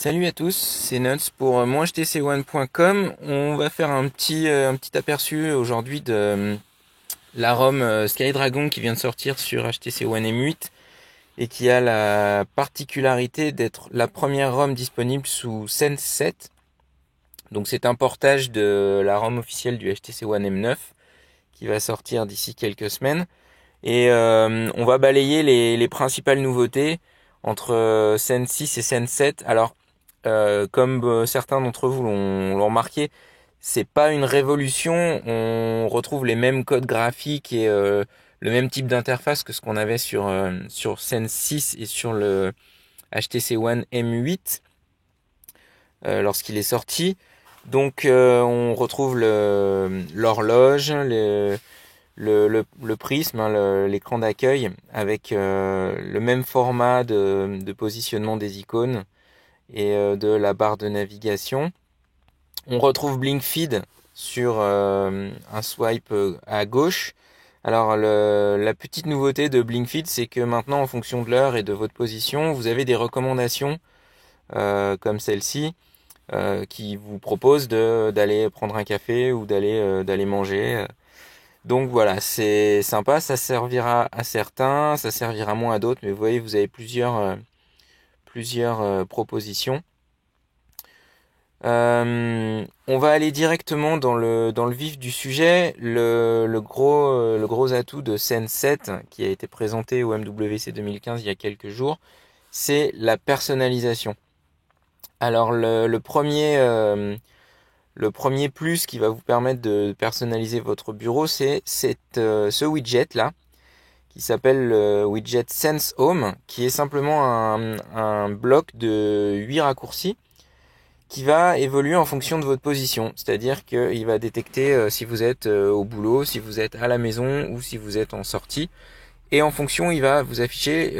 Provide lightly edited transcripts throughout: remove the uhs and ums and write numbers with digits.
Salut à tous, c'est Nuts pour monhtc1.com. On va faire un petit aperçu aujourd'hui de la ROM Skydragon qui vient de sortir sur HTC One M8 et qui a la particularité d'être la première ROM disponible sous Sense 7. Donc c'est un portage de la ROM officielle du HTC One M9 qui va sortir d'ici quelques semaines. Et on va balayer les principales nouveautés entre Sense 6 et Sense 7. Alors, comme certains d'entre vous l'ont remarqué, c'est pas une révolution. On retrouve les mêmes codes graphiques et le même type d'interface que ce qu'on avait sur Sense 6 et sur le HTC One M8 lorsqu'il est sorti. Donc, on retrouve l'horloge, le prisme, hein, l'écran d'accueil, avec le même format de positionnement des icônes et de la barre de navigation. On retrouve BlinkFeed sur un swipe à gauche. Alors la petite nouveauté de BlinkFeed, c'est que maintenant, en fonction de l'heure et de votre position, vous avez des recommandations comme celle-ci qui vous proposent d'aller prendre un café ou d'aller manger. Donc voilà, c'est sympa, ça servira à certains, ça servira moins à d'autres, mais vous voyez, vous avez plusieurs propositions. On va aller directement dans le vif du sujet. Le gros atout de Sense 7 qui a été présenté au MWC 2015 il y a quelques jours, c'est la personnalisation. Alors le premier plus qui va vous permettre de personnaliser votre bureau, c'est ce widget là qui s'appelle le widget Sense Home, qui est simplement un bloc de 8 raccourcis qui va évoluer en fonction de votre position. C'est-à-dire qu'il va détecter si vous êtes au boulot, si vous êtes à la maison ou si vous êtes en sortie. Et en fonction, il va vous afficher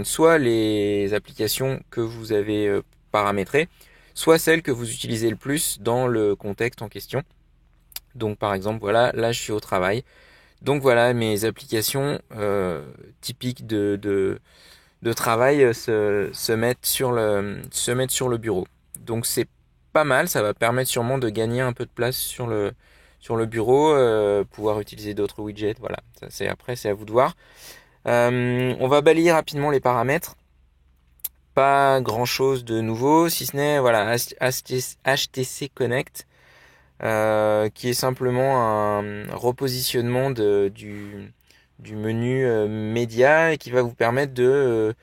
soit les applications que vous avez paramétrées, soit celles que vous utilisez le plus dans le contexte en question. Donc par exemple, voilà, là je suis au travail. Donc voilà, mes applications typiques de travail se mettent sur le bureau. Donc c'est pas mal, ça va permettre sûrement de gagner un peu de place sur le bureau, pouvoir utiliser d'autres widgets. Voilà, c'est à vous de voir. On va balayer rapidement les paramètres. Pas grand chose de nouveau, si ce n'est voilà HTC Connect, qui est simplement un repositionnement du menu média et qui va vous permettre de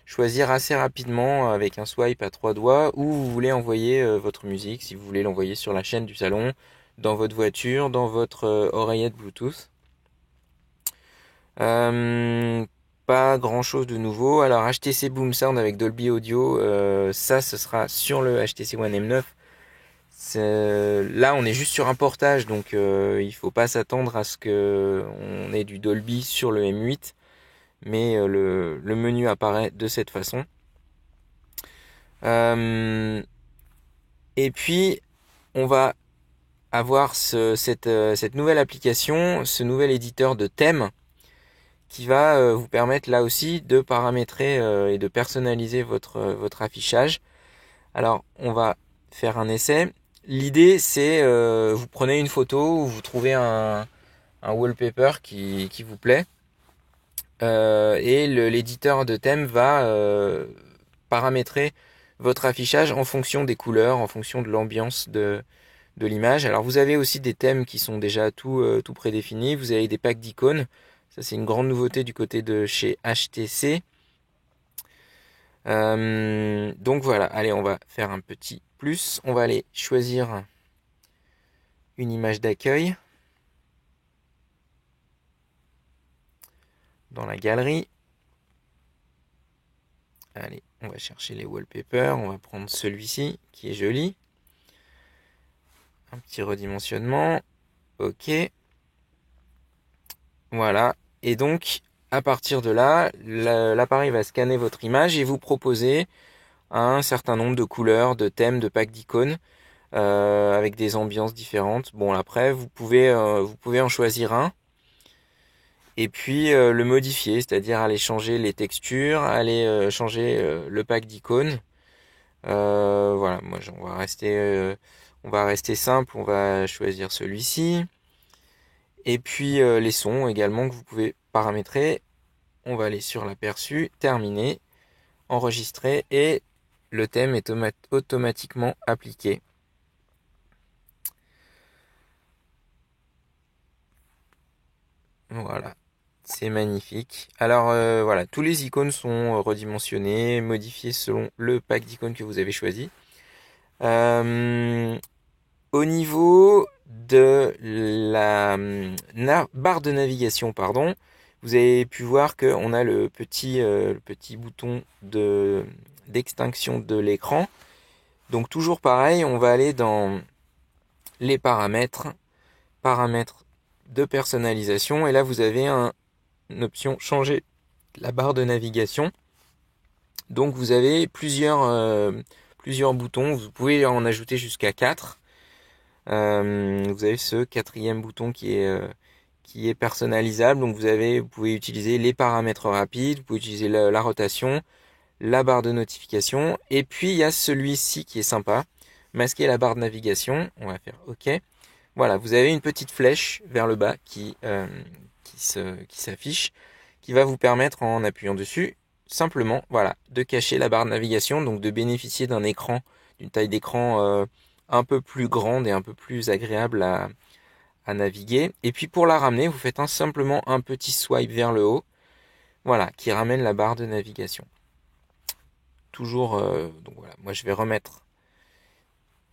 choisir assez rapidement avec un swipe à trois doigts où vous voulez envoyer votre musique, si vous voulez l'envoyer sur la chaîne du salon, dans votre voiture, dans votre oreillette Bluetooth. Pas grand chose de nouveau. Alors HTC Boom Sound avec Dolby Audio, ça ce sera sur le HTC One M9. Là on est juste sur un portage, donc il faut pas s'attendre à ce que on ait du Dolby sur le M8, mais le menu apparaît de cette façon. Et puis on va avoir cette nouvelle application, ce nouvel éditeur de thèmes qui va vous permettre là aussi de paramétrer et de personnaliser votre affichage. Alors on va faire un essai. L'idée c'est vous prenez une photo ou vous trouvez un wallpaper qui vous plaît et l'éditeur de thème va paramétrer votre affichage en fonction des couleurs, en fonction de l'ambiance de l'image. Alors vous avez aussi des thèmes qui sont déjà tout prédéfinis. Vous avez des packs d'icônes. Ça c'est une grande nouveauté du côté de chez HTC. Donc voilà, allez, on va faire un petit plus. On va aller choisir une image d'accueil dans la galerie. Allez, on va chercher les wallpapers. On va prendre celui-ci qui est joli. Un petit redimensionnement. Ok. Voilà. Et donc, à partir de là, l'appareil va scanner votre image et vous proposer un certain nombre de couleurs, de thèmes, de packs d'icônes avec des ambiances différentes. Bon, après, vous pouvez en choisir un et puis le modifier, c'est-à-dire aller changer les textures, aller changer le pack d'icônes. Voilà, on va rester simple, on va choisir celui-ci. Et puis les sons également que vous pouvez paramétrer. On va aller sur l'aperçu, terminer, enregistrer et le thème est automatiquement appliqué. Voilà, c'est magnifique. Alors voilà, tous les icônes sont redimensionnés, modifiés selon le pack d'icônes que vous avez choisi. Au niveau de la barre de navigation, pardon, vous avez pu voir qu'on a le petit bouton d'extinction de l'écran. Donc toujours pareil, on va aller dans les paramètres, paramètres de personnalisation, et là vous avez une option changer la barre de navigation. Donc vous avez plusieurs boutons, vous pouvez en ajouter jusqu'à 4. Vous avez ce quatrième bouton qui est personnalisable. Donc vous pouvez utiliser les paramètres rapides, vous pouvez utiliser la rotation, la barre de notification. Et puis il y a celui-ci qui est sympa, masquer la barre de navigation. On va faire OK. Voilà, vous avez une petite flèche vers le bas qui s'affiche, qui va vous permettre en appuyant dessus, simplement, voilà, de cacher la barre de navigation, donc de bénéficier d'un écran, d'une taille d'écran un peu plus grande et un peu plus agréable à naviguer. Et puis pour la ramener, vous faites simplement un petit swipe vers le haut, voilà, qui ramène la barre de navigation. Toujours, donc voilà, moi je vais remettre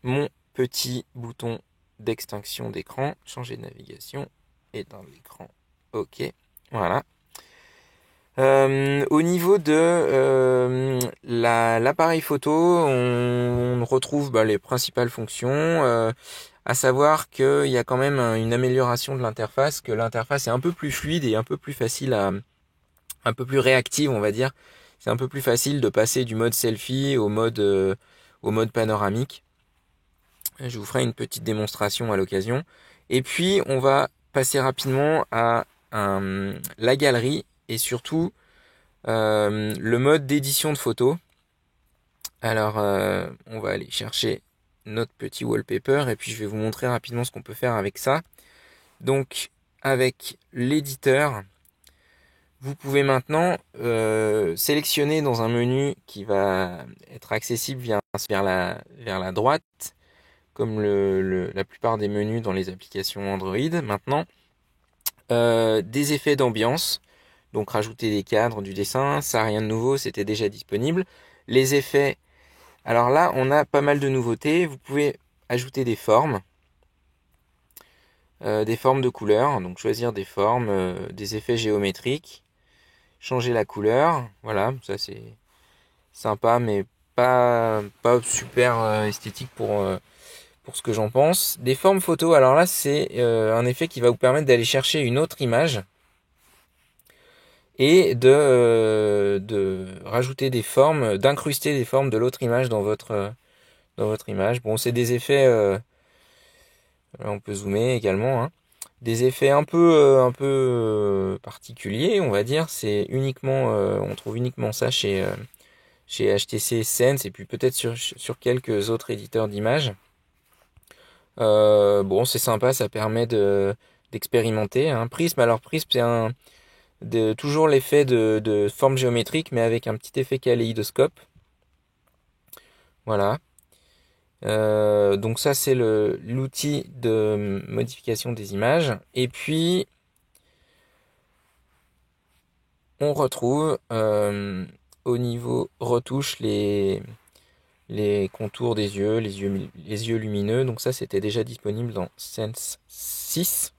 mon petit bouton d'extinction d'écran, changer de navigation, éteindre l'écran, ok, voilà. Au niveau de l'appareil photo, on retrouve les principales fonctions, à savoir qu'il y a quand même une amélioration de l'interface, que l'interface est un peu plus fluide et un peu plus facile un peu plus réactive, on va dire. C'est un peu plus facile de passer du mode selfie au mode panoramique. Je vous ferai une petite démonstration à l'occasion. Et puis, on va passer rapidement à la galerie et surtout le mode d'édition de photos. Alors, on va aller chercher notre petit wallpaper et puis je vais vous montrer rapidement ce qu'on peut faire avec ça. Donc, avec l'éditeur, vous pouvez maintenant sélectionner dans un menu qui va être accessible vers la droite, comme la plupart des menus dans les applications Android maintenant, des effets d'ambiance, donc rajouter des cadres, du dessin, ça rien de nouveau, c'était déjà disponible. Les effets, alors là on a pas mal de nouveautés, vous pouvez ajouter des formes de couleurs, donc choisir des formes, des effets géométriques, changer la couleur, voilà, ça c'est sympa mais pas super esthétique pour ce que j'en pense. Des formes photos, alors là c'est un effet qui va vous permettre d'aller chercher une autre image et de rajouter des formes, d'incruster des formes de l'autre image dans votre image. Bon, c'est des effets, là on peut zoomer également, hein. Des effets un peu particuliers, on va dire. C'est uniquement, on trouve uniquement ça chez HTC Sense et puis peut-être sur quelques autres éditeurs d'images. Bon, c'est sympa, ça permet d'expérimenter. Hein. Prism, alors Prism, c'est toujours l'effet de forme géométrique, mais avec un petit effet kaléidoscope. Voilà. Donc ça, c'est l'outil de modification des images. Et puis, on retrouve au niveau retouche les contours des yeux, les yeux lumineux. Donc ça, c'était déjà disponible dans Sense 6.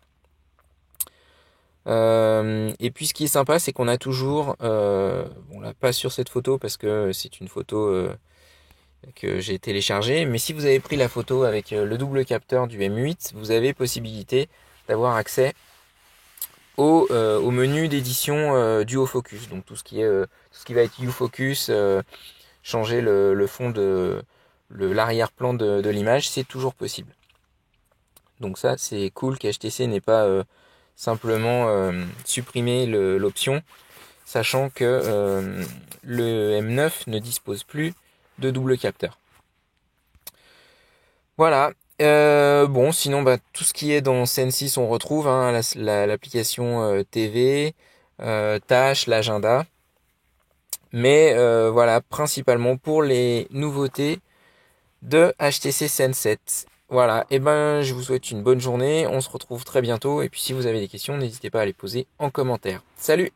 Et puis ce qui est sympa, c'est qu'on a toujours, on l'a pas sur cette photo parce que c'est une photo que j'ai téléchargée, mais si vous avez pris la photo avec le double capteur du M8, vous avez possibilité d'avoir accès au menu d'édition du focus. Donc tout ce qui va être U-Focus, changer le fond l'arrière-plan de l'image, c'est toujours possible. Donc ça, c'est cool qu'HTC n'ait pas simplement supprimer l'option, sachant que le M9 ne dispose plus de double capteur. Voilà. Bon, sinon, tout ce qui est dans Sensis, on retrouve hein, l'application TV, tâches, l'agenda. Mais voilà, principalement pour les nouveautés de HTC Sense 7. Voilà, et je vous souhaite une bonne journée, on se retrouve très bientôt, et puis si vous avez des questions, n'hésitez pas à les poser en commentaire. Salut!